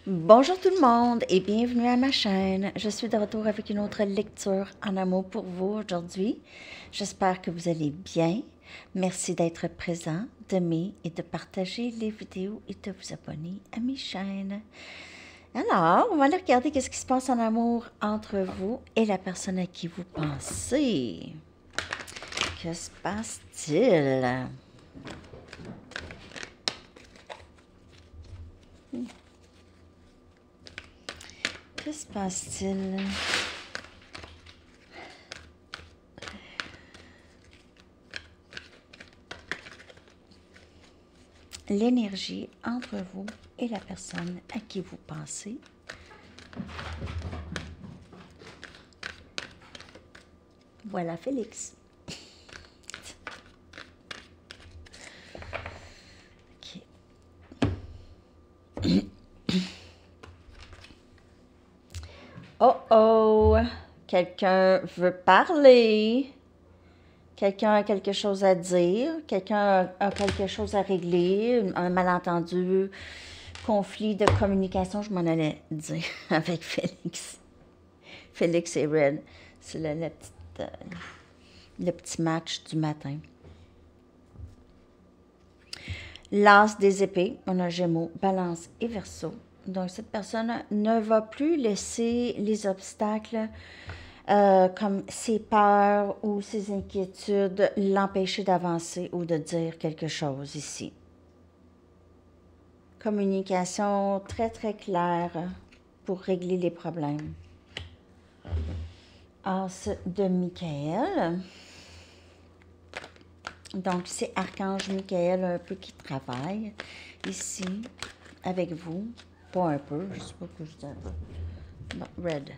Bonjour tout le monde et bienvenue à ma chaîne. Je suis de retour avec une autre lecture en amour pour vous aujourd'hui. J'espère que vous allez bien. Merci d'être présent, d'aimer et de partager les vidéos et de vous abonner à mes chaînes. Alors, on va aller regarder qu'est-ce qui se passe en amour entre vous et la personne à qui vous pensez. Que se passe-t-il? Que se passe-t-il? L'énergie entre vous et la personne à qui vous pensez. Voilà Félix. OK. Oh oh! Quelqu'un veut parler. Quelqu'un a quelque chose à dire. Quelqu'un a quelque chose à régler. Un malentendu. Conflit de communication, je m'en allais dire avec Félix. Félix et Red. C'est le petit match du matin. L'as des épées, on a Gémeaux, Balance et Verseau. Donc, cette personne ne va plus laisser les obstacles comme ses peurs ou ses inquiétudes l'empêcher d'avancer ou de dire quelque chose ici. Communication très, très claire pour régler les problèmes. As de Michael. Donc, c'est Archange Michael un peu qui travaille ici avec vous. Pas un peu, je sais pas que je dis. Non, Red.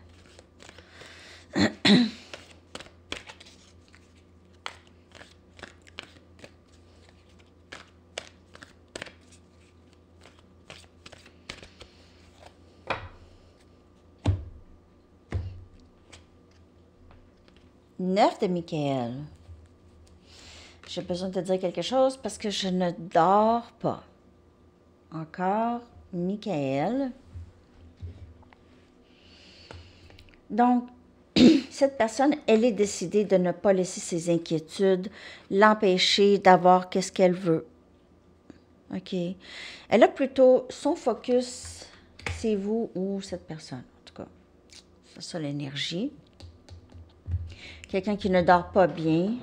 Neuf de Michael. J'ai besoin de dire quelque chose parce que je ne dors pas. Encore Michael. Donc, cette personne, elle est décidée de ne pas laisser ses inquiétudes l'empêcher d'avoir qu'est-ce qu'elle veut. OK. Elle a plutôt son focus, c'est vous ou cette personne. En tout cas, c'est ça l'énergie. Quelqu'un qui ne dort pas bien.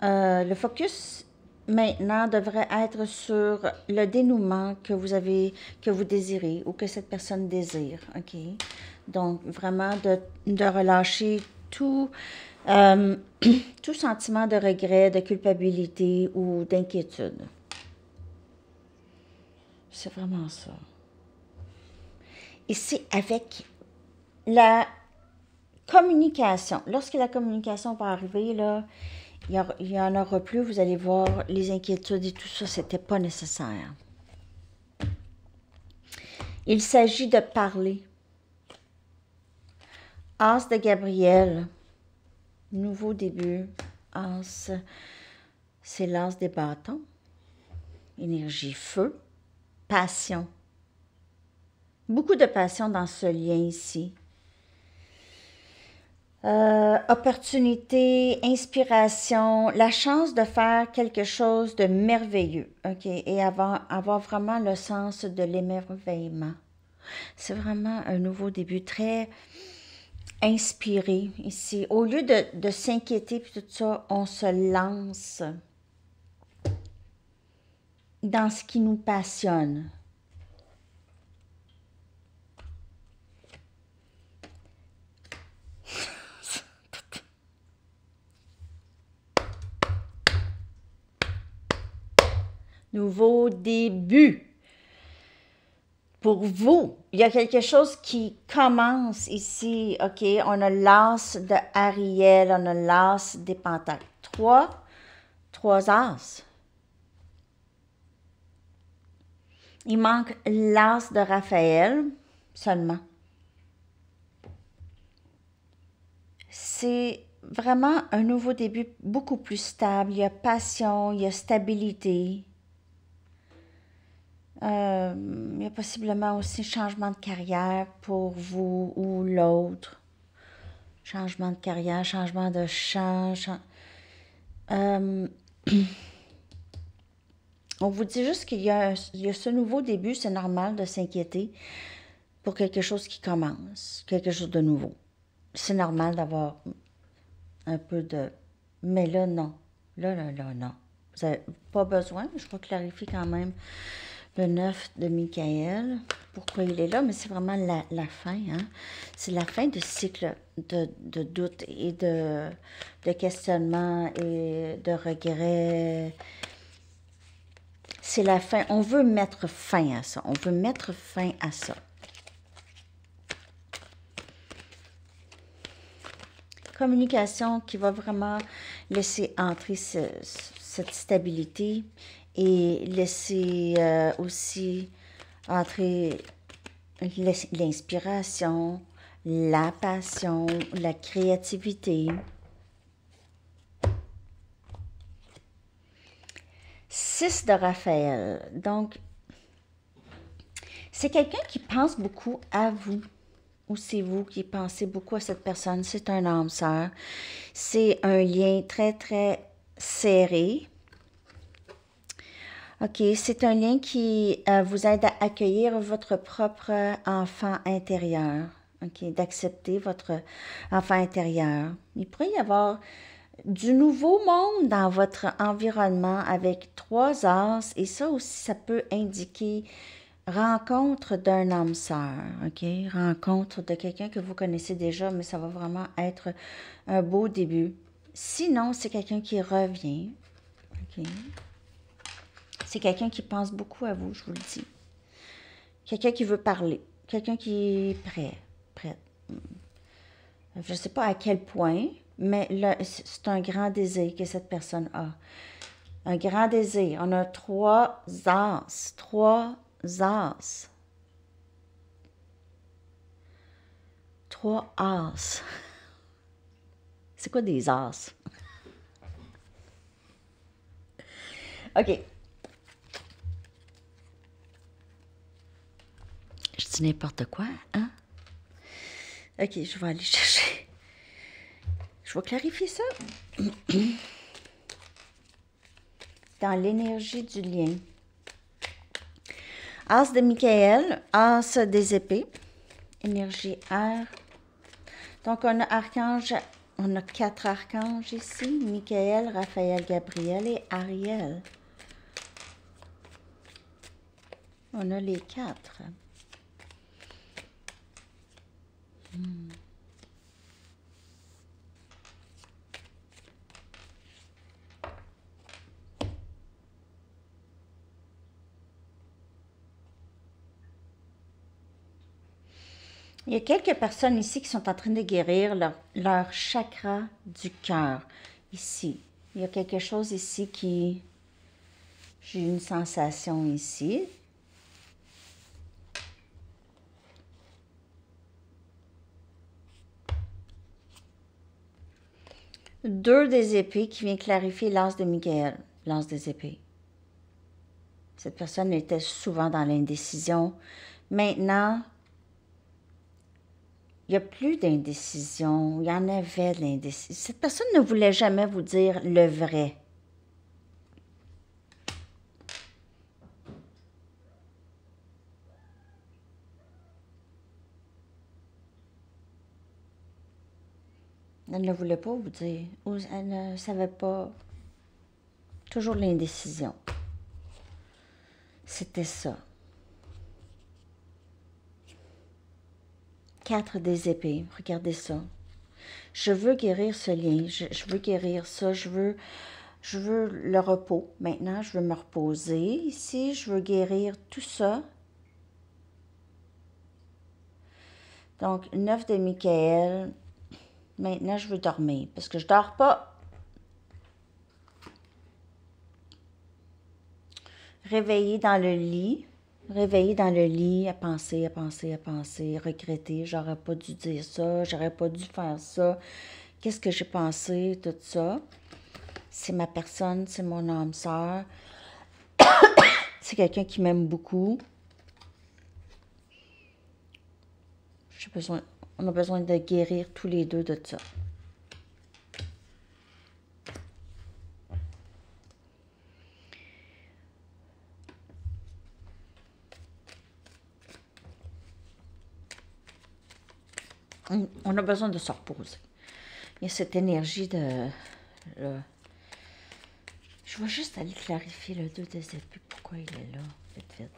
Le focus maintenant devrait être sur le dénouement que vous avez, que vous désirez ou que cette personne désire. OK? Donc, vraiment de relâcher tout, tout sentiment de regret, de culpabilité ou d'inquiétude. C'est vraiment ça. Et c'est avec la communication. Lorsque la communication va arriver, là, il n'y en aura plus. Vous allez voir, les inquiétudes et tout ça, c'était pas nécessaire. Il s'agit de parler. As de Gabriel. Nouveau début. As, c'est l'as des bâtons. Énergie feu. Passion. Beaucoup de passion dans ce lien ici. Opportunité, inspiration, la chance de faire quelque chose de merveilleux, OK? Et avoir vraiment le sens de l'émerveillement. C'est vraiment un nouveau début très inspiré ici. Au lieu de s'inquiéter puis tout ça, on se lance dans ce qui nous passionne. Nouveau début. Pour vous, il y a quelque chose qui commence ici, OK? On a l'as de Ariel, on a l'as des pentacles. Trois as. Il manque l'as de Raphaël seulement. C'est vraiment un nouveau début beaucoup plus stable. Il y a passion, il y a stabilité. Il y a possiblement aussi changement de carrière pour vous ou l'autre. Changement de carrière, changement de champ. Euh, on vous dit juste il y a ce nouveau début, c'est normal de s'inquiéter pour quelque chose qui commence, quelque chose de nouveau. C'est normal d'avoir un peu de... Mais là, non. Là, non. Vous n'avez pas besoin, je vais clarifier quand même le 9 de Michael, pourquoi il est là, mais c'est vraiment la fin. Hein? C'est la fin du cycle de doute et de questionnement et de regret. C'est la fin. On veut mettre fin à ça. On veut mettre fin à ça. Communication qui va vraiment laisser entrer cette stabilité et laisser aussi entrer l'inspiration, la passion, la créativité. 6 de Raphaël. Donc, c'est quelqu'un qui pense beaucoup à vous. Ou c'est vous qui pensez beaucoup à cette personne. C'est un âme sœur. C'est un lien très, très serré. OK, c'est un lien qui vous aide à accueillir votre propre enfant intérieur. OK, d'accepter votre enfant intérieur. Il pourrait y avoir du nouveau monde dans votre environnement avec 3 as. Et ça aussi, ça peut indiquer rencontre d'un âme sœur, OK? Rencontre de quelqu'un que vous connaissez déjà, mais ça va vraiment être un beau début. Sinon, c'est quelqu'un qui revient, OK? C'est quelqu'un qui pense beaucoup à vous, je vous le dis. Quelqu'un qui veut parler, quelqu'un qui est prête. Je ne sais pas à quel point, mais là, c'est un grand désir que cette personne a. Un grand désir. On a 3 as, 3 as. 3 as. C'est quoi des as? OK. Je dis n'importe quoi, hein? OK, je vais aller chercher. Je vais clarifier ça. Dans l'énergie du lien. As de Michael, As des épées. Énergie air. Donc, on a archange, on a 4 archanges ici. Michael, Raphaël, Gabriel et Ariel. On a les 4. Il y a quelques personnes ici qui sont en train de guérir leur chakra du cœur. Ici. Il y a quelque chose ici qui... J'ai une sensation ici. Deux des épées qui vient clarifier l'as de Michael, l'as des épées. Cette personne était souvent dans l'indécision. Maintenant, il n'y a plus d'indécision. Il y en avait de l'indécision. Cette personne ne voulait jamais vous dire le vrai. Elle ne voulait pas vous dire. Ou elle ne savait pas. Toujours l'indécision. C'était ça. 4 des épées. Regardez ça. Je veux guérir ce lien. Je veux guérir ça. Je veux le repos. Maintenant, je veux me reposer ici. Je veux guérir tout ça. Donc, 9 de Michael. Maintenant, je veux dormir parce que je dors pas. Réveiller dans le lit. Réveiller dans le lit, à penser, regretter. J'aurais pas dû dire ça, j'aurais pas dû faire ça. Qu'est-ce que j'ai pensé, tout ça. C'est ma personne, c'est mon âme sœur. C'est quelqu'un qui m'aime beaucoup. On a besoin de guérir tous les deux de ça. On a besoin de se reposer. Il y a cette énergie de... Je vais juste aller clarifier le 2 des épées. Pourquoi il est là? Vite, vite.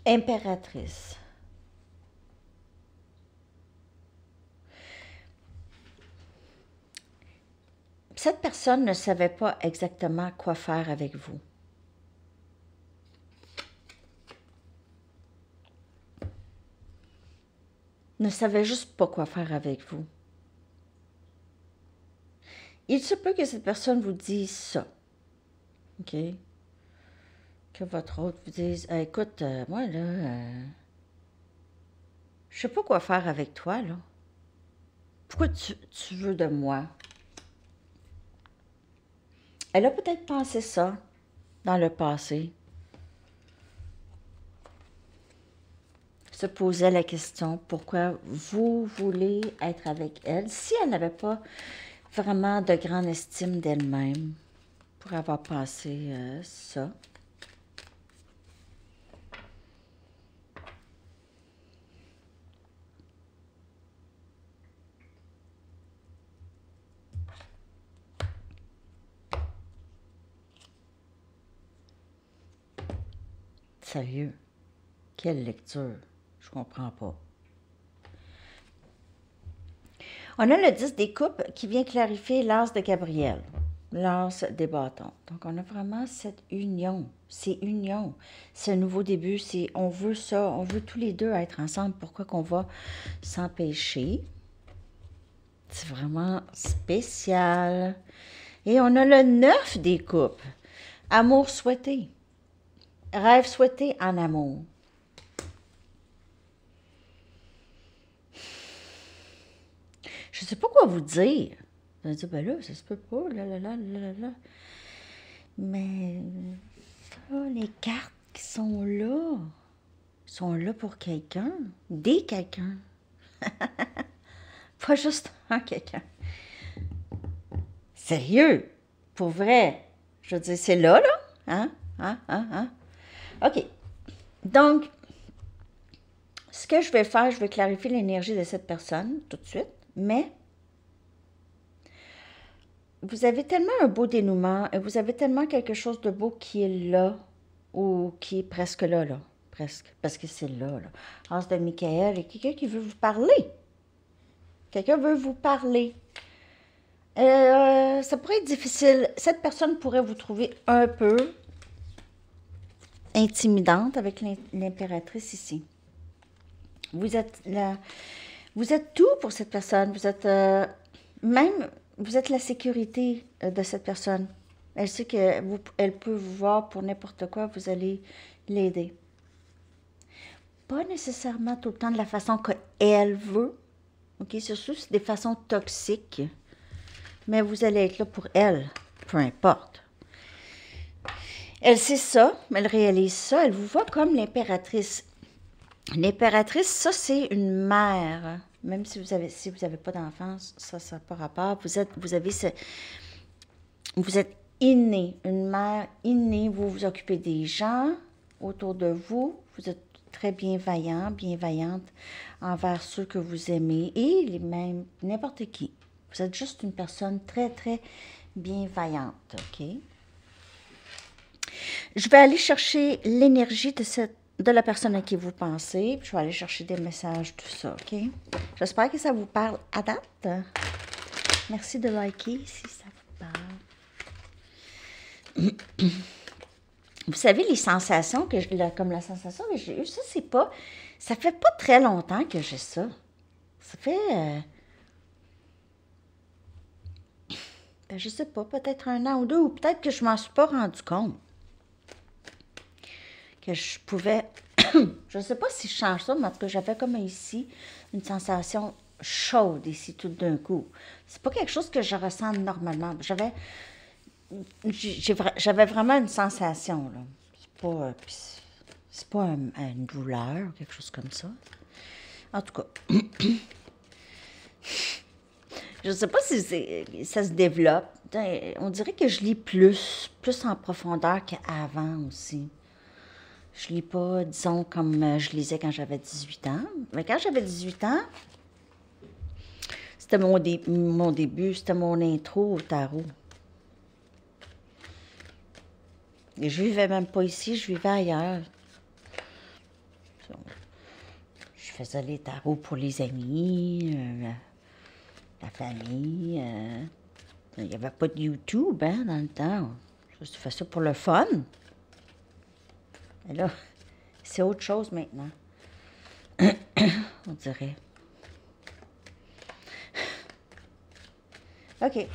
Impératrice. Cette personne ne savait pas exactement quoi faire avec vous. Ne savait juste pas quoi faire avec vous. Il se peut que cette personne vous dise ça. OK? Que votre autre vous dise, écoute, moi, là, je sais pas quoi faire avec toi, là. Pourquoi tu veux de moi? Elle a peut-être pensé ça dans le passé. Se posait la question, pourquoi vous voulez être avec elle, si elle n'avait pas vraiment de grande estime d'elle-même pour avoir pensé ça. Sérieux, quelle lecture? Je comprends pas. On a le 10 des coupes qui vient clarifier l'as de Gabriel, l'as des bâtons. Donc, on a vraiment cette union, c'est union, c'est un nouveau début, c'est on veut ça, on veut tous les deux être ensemble. Pourquoi qu'on va s'empêcher? C'est vraiment spécial. Et on a le 9 des coupes, amour souhaité, rêve souhaité en amour. Je ne sais pas quoi vous dire. Vous allez dire, ben là, ça se peut pas, là. Mais ça, les cartes qui sont là pour quelqu'un, des quelqu'un. Pas juste un quelqu'un. Sérieux, pour vrai. Je veux dire, c'est là. Hein? OK. Donc, ce que je vais faire, je vais clarifier l'énergie de cette personne tout de suite. Mais vous avez tellement un beau dénouement et vous avez tellement quelque chose de beau qui est là ou qui est presque là, presque, parce que c'est là. As de Michael et quelqu'un qui veut vous parler. Quelqu'un veut vous parler. Ça pourrait être difficile. Cette personne pourrait vous trouver un peu intimidante avec l'impératrice ici. Vous êtes tout pour cette personne. Vous êtes vous êtes la sécurité de cette personne. Elle sait qu'elle peut vous voir pour n'importe quoi, vous allez l'aider. Pas nécessairement tout le temps de la façon qu'elle veut. OK? Surtout, c'est des façons toxiques. Mais vous allez être là pour elle, peu importe. Elle sait ça, elle réalise ça, elle vous voit comme l'impératrice. L'impératrice, ça, c'est une mère. Même si vous avez pas d'enfance, ça n'a pas rapport. Vous êtes inné, une mère innée. Vous vous occupez des gens autour de vous. Vous êtes très bienveillante envers ceux que vous aimez et même n'importe qui. Vous êtes juste une personne très, très bienveillante, OK? Je vais aller chercher l'énergie de la personne à qui vous pensez. Puis je vais aller chercher des messages, tout ça, OK? J'espère que ça vous parle à date. Merci de liker si ça vous parle. Vous savez, les sensations comme la sensation que j'ai eue, ça fait pas très longtemps que j'ai ça. Ça fait, je sais pas, peut-être 1 an ou 2, ou peut-être que je m'en suis pas rendu compte. Que je pouvais, je ne sais pas si je change ça, mais en tout cas, j'avais comme ici une sensation chaude ici tout d'un coup. C'est pas quelque chose que je ressens normalement. j'avais vraiment une sensation, là. C'est pas une douleur, quelque chose comme ça. En tout cas, je ne sais pas si ça se développe. On dirait que je lis plus en profondeur qu'avant aussi. Je lis pas, disons, comme je lisais quand j'avais 18 ans. Mais quand j'avais 18 ans, c'était mon début, c'était mon intro au tarot. Et je vivais même pas ici, je vivais ailleurs. Je faisais les tarots pour les amis, la famille. Il n'y avait pas de YouTube, hein, dans le temps. Je fais ça pour le fun. Et là, c'est autre chose maintenant. On dirait. OK.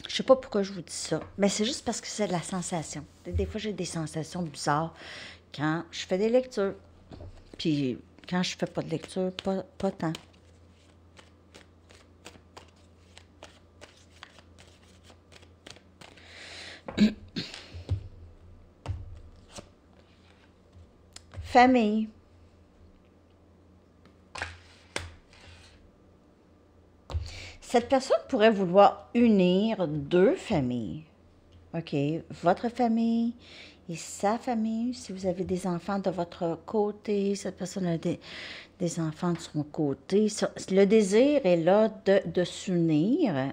Je sais pas pourquoi je vous dis ça, mais c'est juste parce que c'est de la sensation. Des fois, j'ai des sensations bizarres quand je fais des lectures. Puis quand je fais pas de lecture, pas tant. Famille. Cette personne pourrait vouloir unir deux familles. OK? Votre famille et sa famille. Si vous avez des enfants de votre côté, cette personne a des enfants de son côté. Le désir est là de s'unir.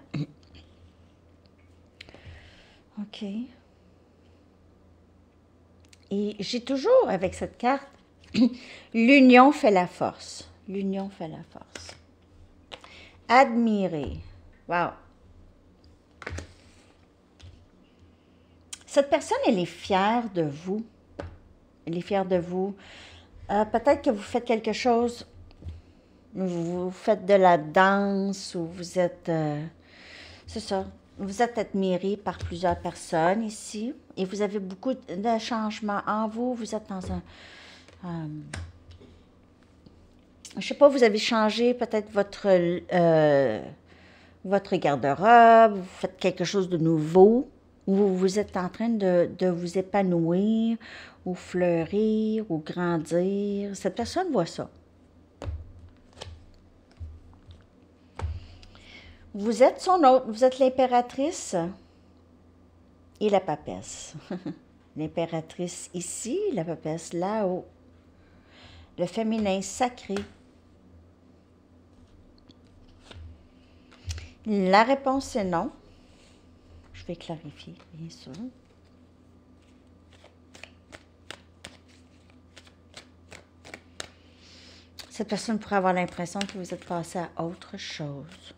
OK. Et j'ai toujours, avec cette carte, l'union fait la force. L'union fait la force. Admirer. Wow. Cette personne, elle est fière de vous. Elle est fière de vous. Peut-être que vous faites quelque chose, vous faites de la danse ou vous êtes... c'est ça. Vous êtes admiré par plusieurs personnes ici et vous avez beaucoup de changements en vous. Vous êtes dans un... je sais pas, vous avez changé peut-être votre garde-robe, vous faites quelque chose de nouveau, ou vous êtes en train de vous épanouir, ou fleurir, ou grandir. Cette personne voit ça. Vous êtes son hôte, vous êtes l'impératrice et la papesse. L'impératrice ici, la papesse là-haut. Le féminin sacré. La réponse est non. Je vais clarifier, bien sûr. Cette personne pourrait avoir l'impression que vous êtes passé à autre chose.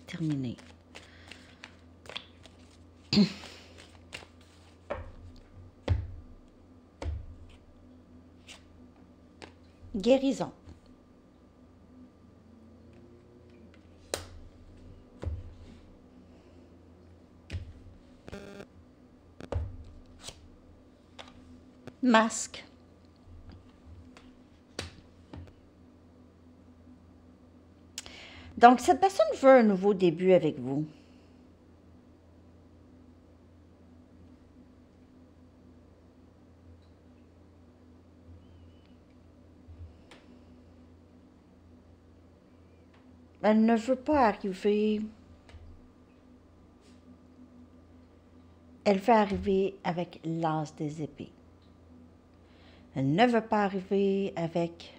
Terminé. Guérison. Masque. Donc, cette personne veut un nouveau début avec vous. Elle ne veut pas arriver... Elle veut arriver avec l'as des épées. Elle ne veut pas arriver avec...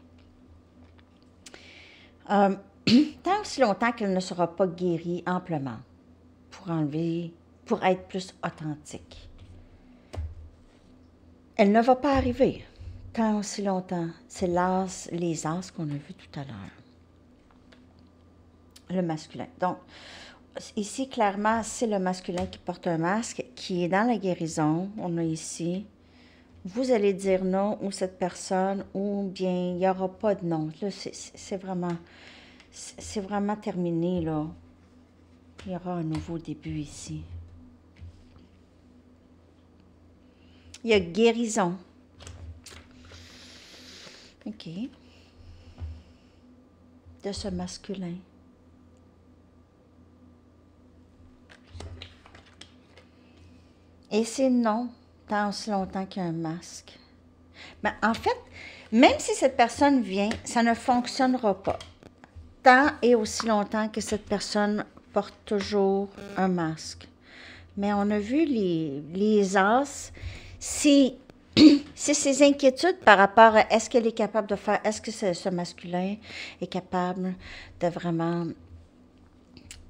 tant aussi longtemps qu'elle ne sera pas guérie amplement pour être plus authentique. Elle ne va pas arriver tant aussi longtemps. C'est les as qu'on a vus tout à l'heure. Le masculin. Donc, ici, clairement, c'est le masculin qui porte un masque, qui est dans la guérison. On a ici, vous allez dire non, ou cette personne, ou bien il n'y aura pas de non. Là, c'est vraiment terminé, là. Il y aura un nouveau début ici. Il y a guérison. OK. De ce masculin. Et c'est non, tant aussi longtemps qu'il y a un masque. Mais en fait, même si cette personne vient, ça ne fonctionnera pas. Tant et aussi longtemps que cette personne porte toujours un masque. Mais on a vu les as, si c'est ses inquiétudes par rapport à est-ce qu'elle est capable de faire, est-ce que ce masculin est capable de vraiment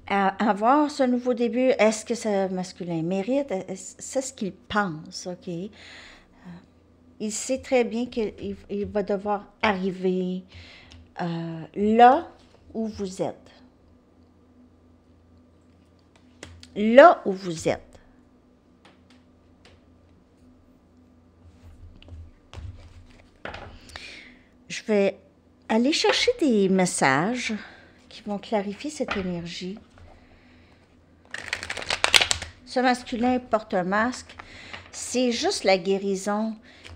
avoir ce nouveau début, est-ce que ce masculin mérite, c'est ce qu'il pense, OK? Il sait très bien qu'il va devoir arriver là où vous êtes. Là où vous êtes. Je vais aller chercher des messages qui vont clarifier cette énergie. Ce masculin porte un masque. C'est juste la guérison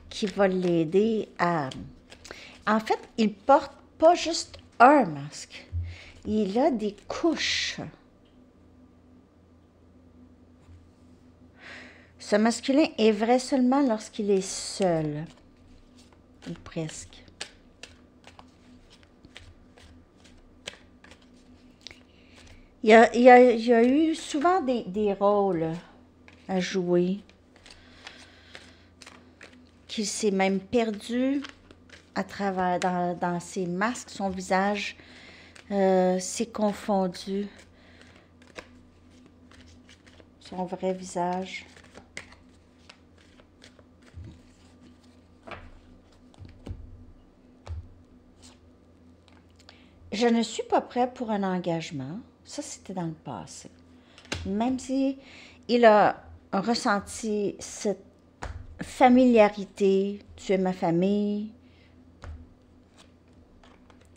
qui va l'aider à... En fait, il porte pas juste un masque. Il a des couches. Ce masculin est vrai seulement lorsqu'il est seul. Ou presque. Il y a eu souvent des rôles à jouer, qu'il s'est même perdu à travers dans ses masques, son visage s'est confondu, son vrai visage. Je ne suis pas prêt pour un engagement. Ça, c'était dans le passé. Même si il a ressenti cette familiarité, tu es ma famille,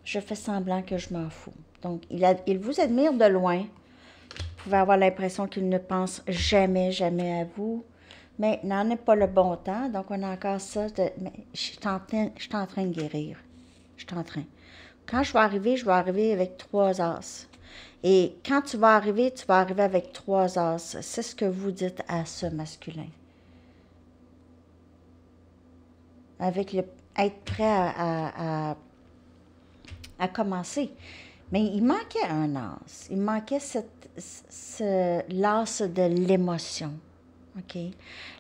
je fais semblant que je m'en fous. Donc, il vous admire de loin. Vous pouvez avoir l'impression qu'il ne pense jamais, jamais à vous. Maintenant n'est pas le bon temps, donc on a encore ça mais je suis en train de guérir. Je suis en train. Quand je vais arriver avec 3 as. Et quand tu vas arriver avec 3 as. C'est ce que vous dites à ce masculin. Avec être prêt à commencer. Mais il manquait un as. Il manquait l'as de l'émotion. OK?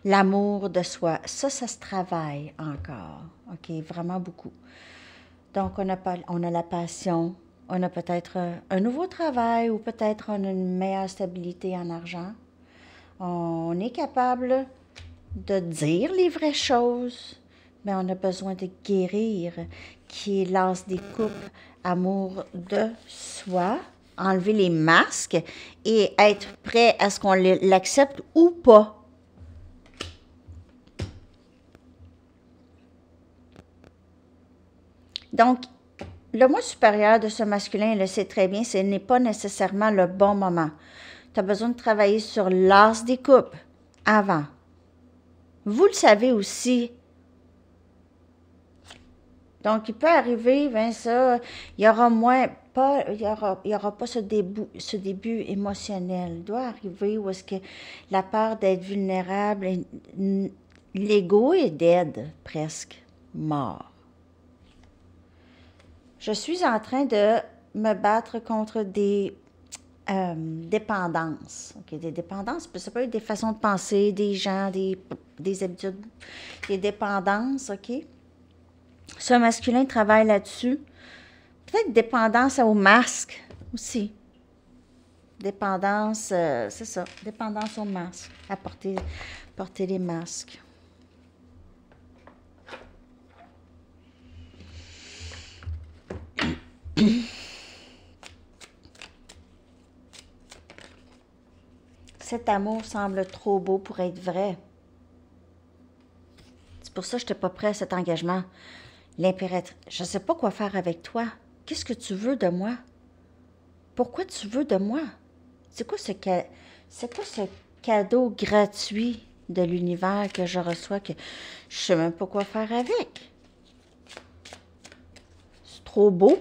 L'amour de soi. Ça se travaille encore. OK? Vraiment beaucoup. Donc, on a la passion. On a peut-être un nouveau travail ou peut-être on a une meilleure stabilité en argent. On est capable de dire les vraies choses, mais on a besoin de guérir, qui est l'as des coupes, amour de soi, enlever les masques et être prêt à ce qu'on l'accepte ou pas. Donc, le moi supérieur de ce masculin, il le sait très bien, ce n'est pas nécessairement le bon moment. Tu as besoin de travailler sur l'as des coupes avant. Vous le savez aussi. Donc, il peut arriver, ça, il y aura pas ce début émotionnel. Il doit arriver où est-ce que la peur d'être vulnérable, l'ego est dead, presque mort. Je suis en train de me battre contre des dépendances. Okay? Des dépendances, ça peut être des façons de penser, des gens, des habitudes, des dépendances, OK? Ce masculin travaille là-dessus. Peut-être dépendance au masque aussi. Dépendance, c'est ça, dépendance au masque, à porter les masques. Cet amour semble trop beau pour être vrai. C'est pour ça que je n'étais pas prêt à cet engagement. L'impératrice, je ne sais pas quoi faire avec toi. Qu'est-ce que tu veux de moi? Pourquoi tu veux de moi? C'est quoi ce cadeau gratuit de l'univers que je reçois que je ne sais même pas quoi faire avec? C'est trop beau.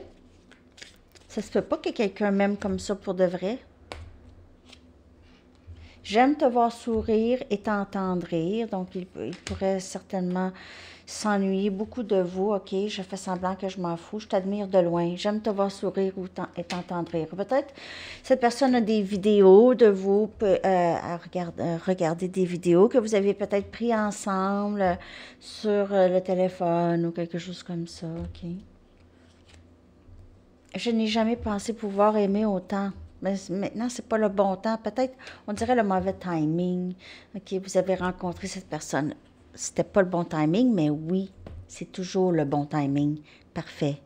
Ça se peut pas que quelqu'un m'aime comme ça pour de vrai. J'aime te voir sourire et t'entendre rire. Donc, il pourrait certainement s'ennuyer beaucoup de vous. OK, je fais semblant que je m'en fous. Je t'admire de loin. J'aime te voir sourire et t'entendre rire. Peut-être cette personne a des vidéos de vous, regarder des vidéos que vous avez peut-être pris ensemble sur le téléphone ou quelque chose comme ça. OK. Je n'ai jamais pensé pouvoir aimer autant. Mais maintenant, c'est pas le bon temps. Peut-être, on dirait le mauvais timing. OK, vous avez rencontré cette personne. C'était pas le bon timing, mais oui, c'est toujours le bon timing. Parfait.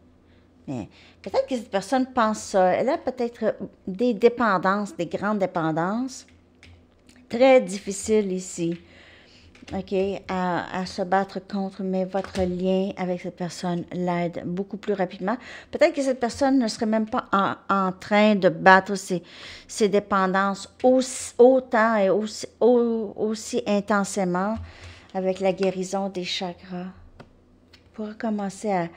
Mais peut-être que cette personne pense ça. Elle a peut-être des dépendances, des grandes dépendances. Très difficiles ici. OK, à se battre contre, mais votre lien avec cette personne l'aide beaucoup plus rapidement. Peut-être que cette personne ne serait même pas en train de battre ses dépendances autant et aussi intensément avec la guérison des chakras. Pour commencer à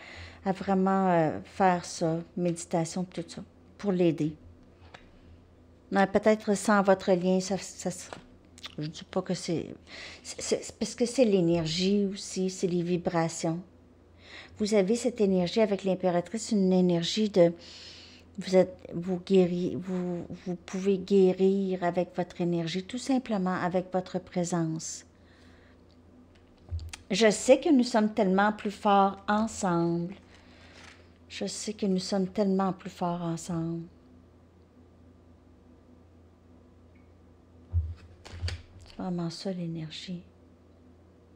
vraiment faire ça, méditation, tout ça, pour l'aider. Mais peut-être sans votre lien, ça je ne dis pas que c'est parce que c'est l'énergie aussi, c'est les vibrations. Vous avez cette énergie avec l'impératrice, une énergie de... Vous pouvez guérir avec votre énergie, tout simplement avec votre présence. Je sais que nous sommes tellement plus forts ensemble. Je sais que nous sommes tellement plus forts ensemble. C'est vraiment ça l'énergie.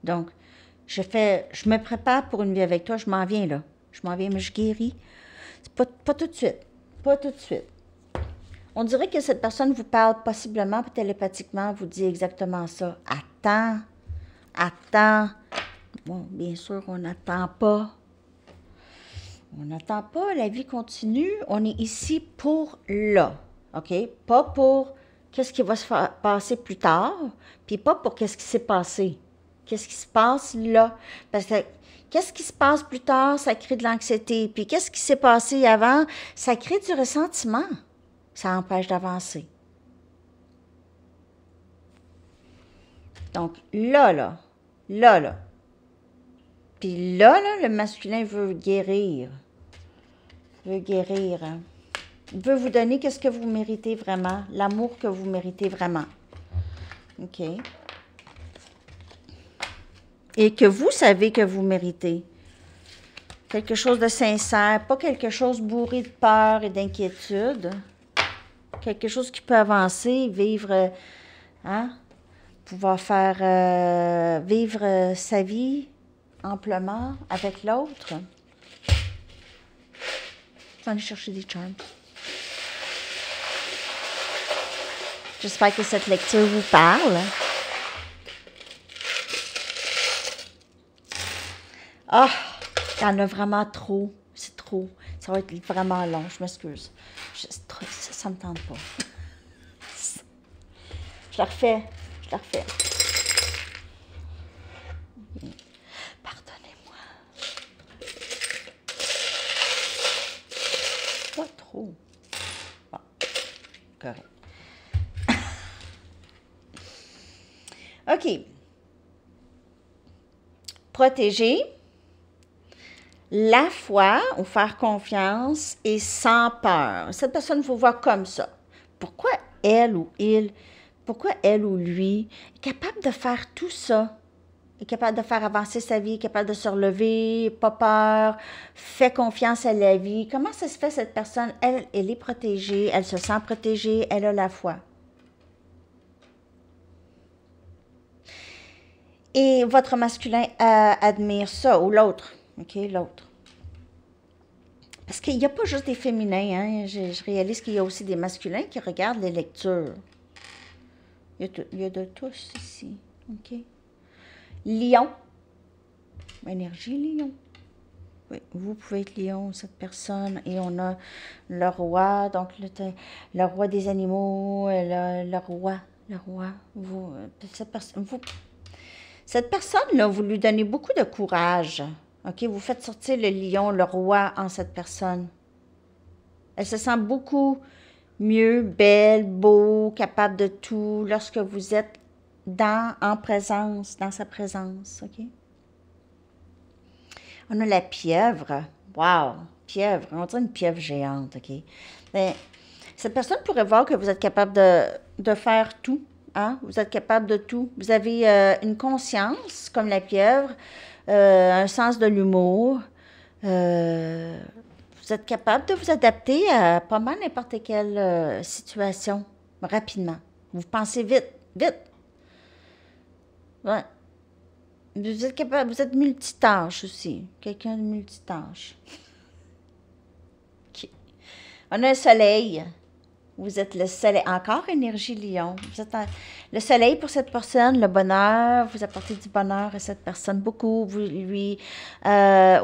Donc, je me prépare pour une vie avec toi, je m'en viens là. Je m'en viens, mais je guéris. C'est pas tout de suite. Pas tout de suite. On dirait que cette personne vous parle possiblement, télépathiquement, vous dit exactement ça. Attends. Bon, bien sûr, on n'attend pas. On n'attend pas, la vie continue. On est ici pour là. OK? Pas pour qu'est-ce qui va se passer plus tard, puis pas pour qu'est-ce qui s'est passé. Qu'est-ce qui se passe là? Parce que qu'est-ce qui se passe plus tard, ça crée de l'anxiété. Puis qu'est-ce qui s'est passé avant, ça crée du ressentiment. Ça empêche d'avancer. Donc là. Puis là, le masculin veut guérir. Il veut vous donner qu'est-ce que vous méritez vraiment, l'amour que vous méritez vraiment. OK? Et que vous savez que vous méritez. Quelque chose de sincère, pas quelque chose bourré de peur et d'inquiétude. Quelque chose qui peut avancer, vivre, pouvoir faire vivre sa vie amplement avec l'autre. Je vais aller chercher des charms. J'espère que cette lecture vous parle. Ah, il y en a vraiment trop. C'est trop. Ça va être vraiment long, je m'excuse. Ça me tente pas. Je la refais. Pardonnez-moi. Pas trop. Bon, correct. OK. Protéger, la foi ou faire confiance et sans peur. Cette personne vous voit comme ça. Pourquoi elle ou lui est capable de faire tout ça? Est capable de faire avancer sa vie, est capable de se relever, pas peur, fait confiance à la vie. Comment ça se fait, cette personne? Elle est protégée, elle se sent protégée, elle a la foi. Et votre masculin admire ça, ou l'autre. OK, l'autre. Parce qu'il n'y a pas juste des féminins, hein. Je réalise qu'il y a aussi des masculins qui regardent les lectures. Il y a de tous ici. OK. Lion. Énergie Lion. Oui, vous pouvez être Lion, cette personne. Et on a le roi, donc le roi des animaux, le roi. Cette personne-là, vous lui donnez beaucoup de courage. OK? Vous faites sortir le lion, le roi en cette personne. Elle se sent beaucoup mieux, belle, beau, capable de tout lorsque vous êtes en présence, dans sa présence, OK? On a la pieuvre. Wow! Pieuvre. On dirait une pieuvre géante, OK? Mais cette personne pourrait voir que vous êtes capable de faire tout. Hein? Vous êtes capable de tout. Vous avez une conscience, comme la pieuvre, un sens de l'humour. Vous êtes capable de vous adapter à pas mal n'importe quelle situation rapidement. Vous pensez vite, vite. Ouais. Vous êtes capable, vous êtes multitâche aussi. Quelqu'un de multitâche. OK. On a un soleil. Vous êtes le soleil. Encore énergie lion. Vous êtes le soleil pour cette personne, le bonheur. Vous apportez du bonheur à cette personne beaucoup. Vous lui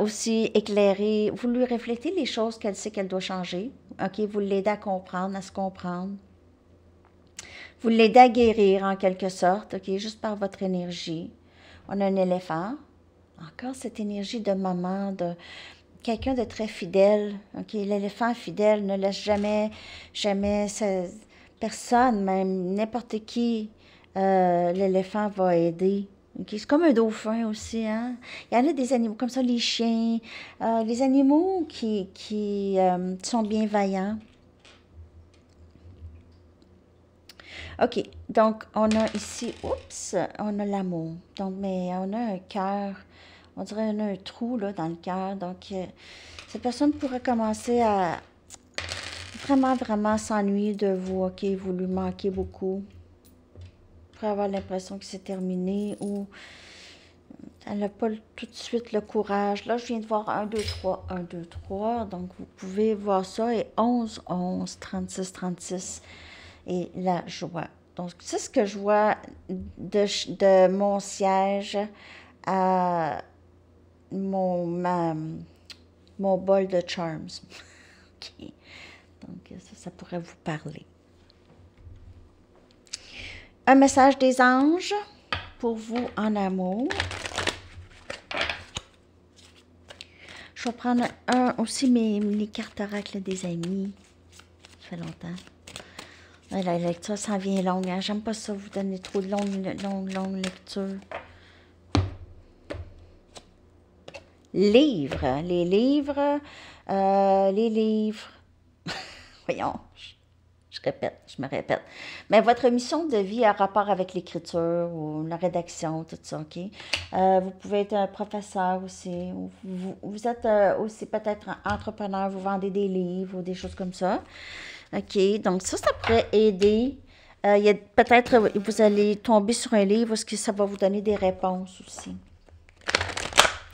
aussi éclairez. Vous lui reflétez les choses qu'elle sait qu'elle doit changer. OK? Vous l'aidez à comprendre, à se comprendre. Vous l'aidez à guérir en quelque sorte. OK? Juste par votre énergie. On a un éléphant. Encore cette énergie de maman, de quelqu'un de très fidèle. OK? L'éléphant fidèle ne laisse jamais personne, même n'importe qui, l'éléphant va aider. Okay? C'est comme un dauphin aussi. Hein? Il y en a des animaux comme ça, les chiens, les animaux qui sont bienveillants. OK, donc on a ici, oups, on a l'amour. Donc, mais on a un cœur, on dirait qu'on a un trou là, dans le cœur. Donc, cette personne pourrait commencer à vraiment s'ennuyer de vous. OK, vous lui manquez beaucoup. Vous pourrait avoir l'impression que c'est terminé ou elle n'a pas tout de suite le courage. Là, je viens de voir 1, 2, 3, 1, 2, 3. Donc, vous pouvez voir ça. Et 11, 11, 36, 36. Et la joie. Donc, c'est ce que je vois de mon siège à mon bol de charms. OK. Donc, ça pourrait vous parler. Un message des anges pour vous en amour. Je vais prendre aussi les cartes oracles des amis. Ça fait longtemps. La lecture s'en vient longue. Hein? J'aime pas ça, vous donner trop de longues lectures. Livres. Les livres. Les livres. Voyons, je me répète. Mais votre mission de vie a rapport avec l'écriture ou la rédaction, tout ça, OK? Vous pouvez être un professeur aussi. Vous êtes aussi peut-être un entrepreneur, vous vendez des livres ou des choses comme ça. OK, donc ça pourrait aider. Peut-être vous allez tomber sur un livre parce que ça va vous donner des réponses aussi.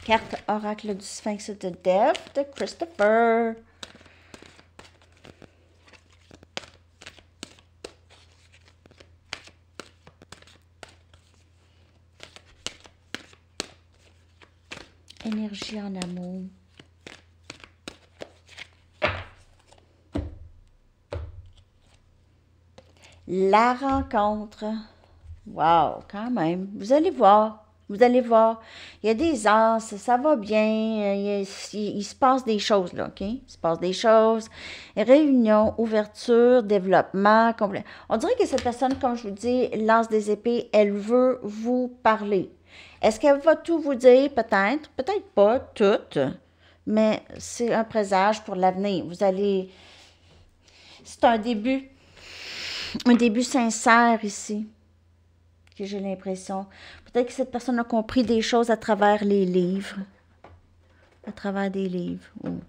Carte oracle du Sphinx de Death de Christopher. Énergie en amour. La rencontre. Wow, quand même. Vous allez voir. Vous allez voir. Il y a des as, ça va bien. Il se passe des choses, là, OK? Il se passe des choses. Réunion, ouverture, développement, complet. On dirait que cette personne, comme je vous dis, lance des épées, elle veut vous parler. Est-ce qu'elle va tout vous dire? Peut-être. Peut-être pas, tout. Mais c'est un présage pour l'avenir. Vous allez... C'est un début sincère ici, que j'ai l'impression. Peut-être que cette personne a compris des choses à travers les livres, à travers des livres, ou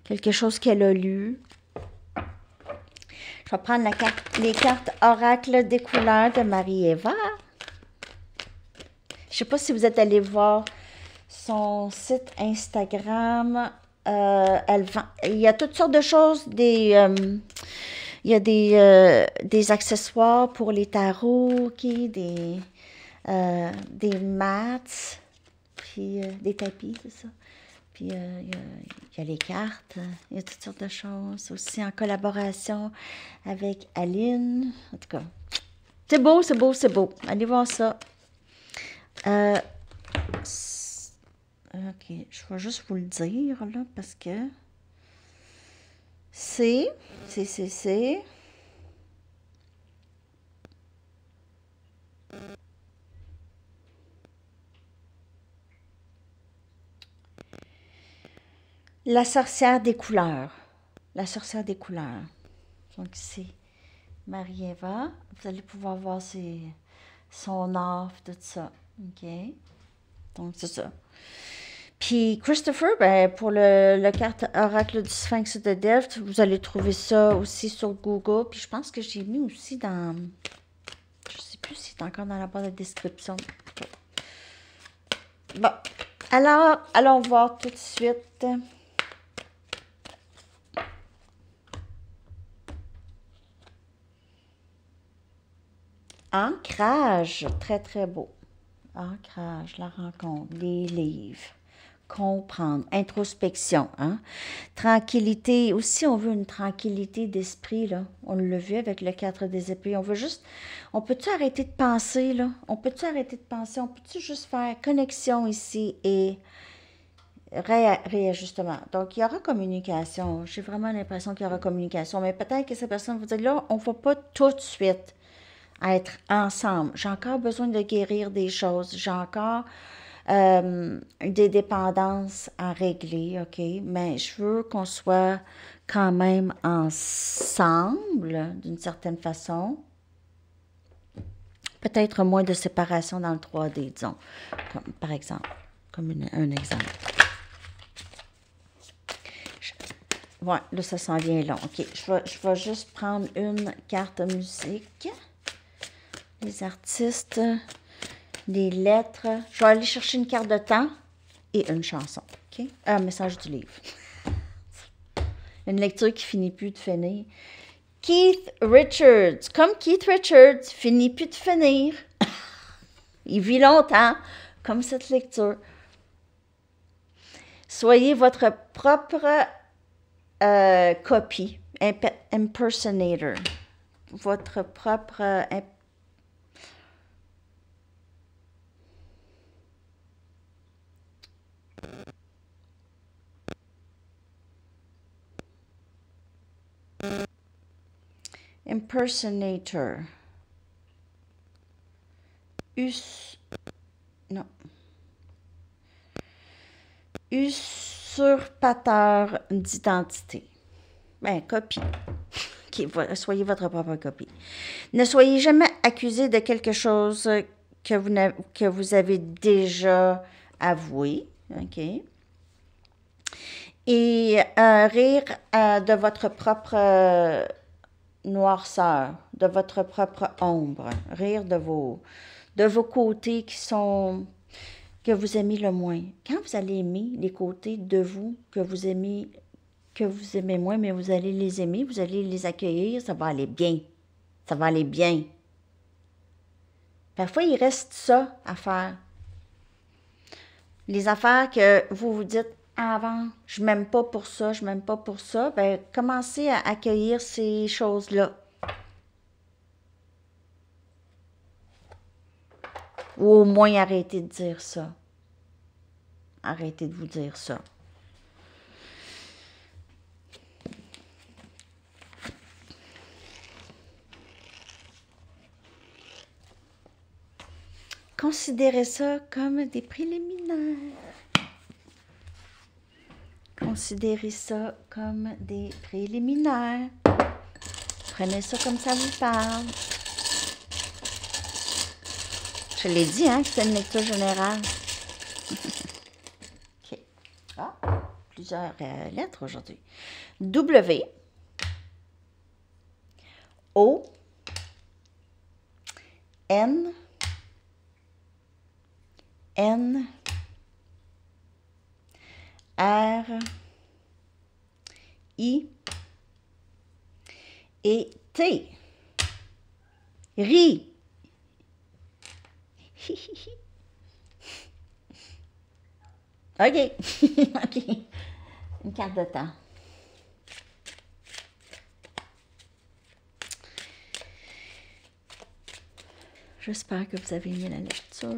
quelque chose qu'elle a lu. Je vais prendre les cartes oracles des couleurs de Marie-Eva. Je ne sais pas si vous êtes allé voir son site Instagram. Il y a toutes sortes de choses, il y a des accessoires pour les tarots, okay, des mats, puis des tapis, c'est ça. Puis il y a les cartes, il y a toutes sortes de choses. Aussi en collaboration avec Aline. En tout cas, c'est beau, c'est beau, c'est beau. Allez voir ça. OK, je vais juste vous le dire, là, parce que c'est La sorcière des couleurs. La sorcière des couleurs. Donc, c'est Marie-Eva. Vous allez pouvoir voir son art, tout ça. OK? Donc, c'est ça. Puis Christopher, ben, pour le carte oracle du Sphinx de Delft, vous allez trouver ça aussi sur Google. Puis je pense que j'ai mis aussi dans... Je sais plus si c'est encore dans la barre de description. Bon, alors, allons voir tout de suite. Ancrage, très très beau. Ancrage, la rencontre, les livres, comprendre, introspection, hein? Tranquillité, aussi on veut une tranquillité d'esprit, là. On l'a vu avec le 4 des épées. On veut juste, on peut-tu arrêter de penser, là? On peut-tu arrêter de penser? On peut-tu juste faire connexion ici et réajustement. Donc, il y aura communication. J'ai vraiment l'impression qu'il y aura communication, mais peut-être que ces personnes vont dire, là, on ne va pas tout de suite être ensemble. J'ai encore besoin de guérir des choses. J'ai encore des dépendances à régler, OK? Mais je veux qu'on soit quand même ensemble, d'une certaine façon. Peut-être moins de séparation dans le 3D, disons, comme, par exemple, comme un exemple. Ouais, là, ça s'en vient long. OK, je vais juste prendre une carte musique. Les artistes, les lettres. Je vais aller chercher une carte de temps et une chanson. OK? Un message du livre. Une lecture qui finit plus de finir. Keith Richards. Comme Keith Richards, finit plus de finir. Il vit longtemps, comme cette lecture. Soyez votre propre copie, impersonator. Votre propre impersonator. Non. Usurpateur d'identité. Ben, copie. Soyez votre propre copie. Ne soyez jamais accusé de quelque chose que vous avez déjà avoué. OK? Et rire de votre propre noirceur, de votre propre ombre. Rire de vos côtés que vous aimez le moins. Quand vous allez aimer les côtés de vous que vous aimez moins, mais vous allez les aimer, vous allez les accueillir, ça va aller bien. Ça va aller bien. Parfois, il reste ça à faire. Les affaires que vous vous dites avant, je m'aime pas pour ça, je m'aime pas pour ça, ben commencez à accueillir ces choses-là. Ou au moins arrêtez de dire ça. Arrêtez de vous dire ça. Considérez ça comme des préliminaires. Considérez ça comme des préliminaires. Prenez ça comme ça vous parle. Je l'ai dit, hein, que c'est une lecture générale. OK. Ah, plusieurs lettres aujourd'hui. W. O. N. N. R. I. Et T. Ri. OK. OK. Une carte de temps. J'espère que vous avez aimé la lecture.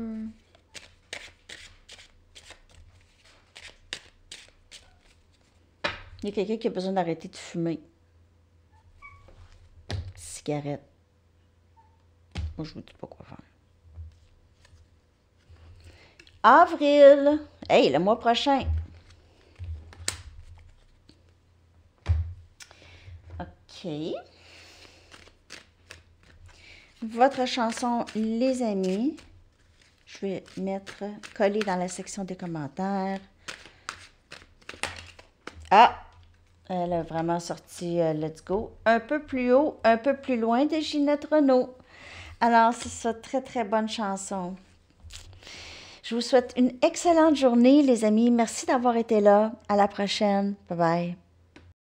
Il y a quelqu'un qui a besoin d'arrêter de fumer. Cigarette. Moi, je vous dis pas quoi faire. Avril. Hey, le mois prochain. OK. Votre chanson, les amis. Je vais mettre coller dans la section des commentaires. Ah! Elle a vraiment sorti Let's Go. Un peu plus haut, un peu plus loin de Ginette Renault. Alors, c'est ça, très, très bonne chanson. Je vous souhaite une excellente journée, les amis. Merci d'avoir été là. À la prochaine. Bye bye.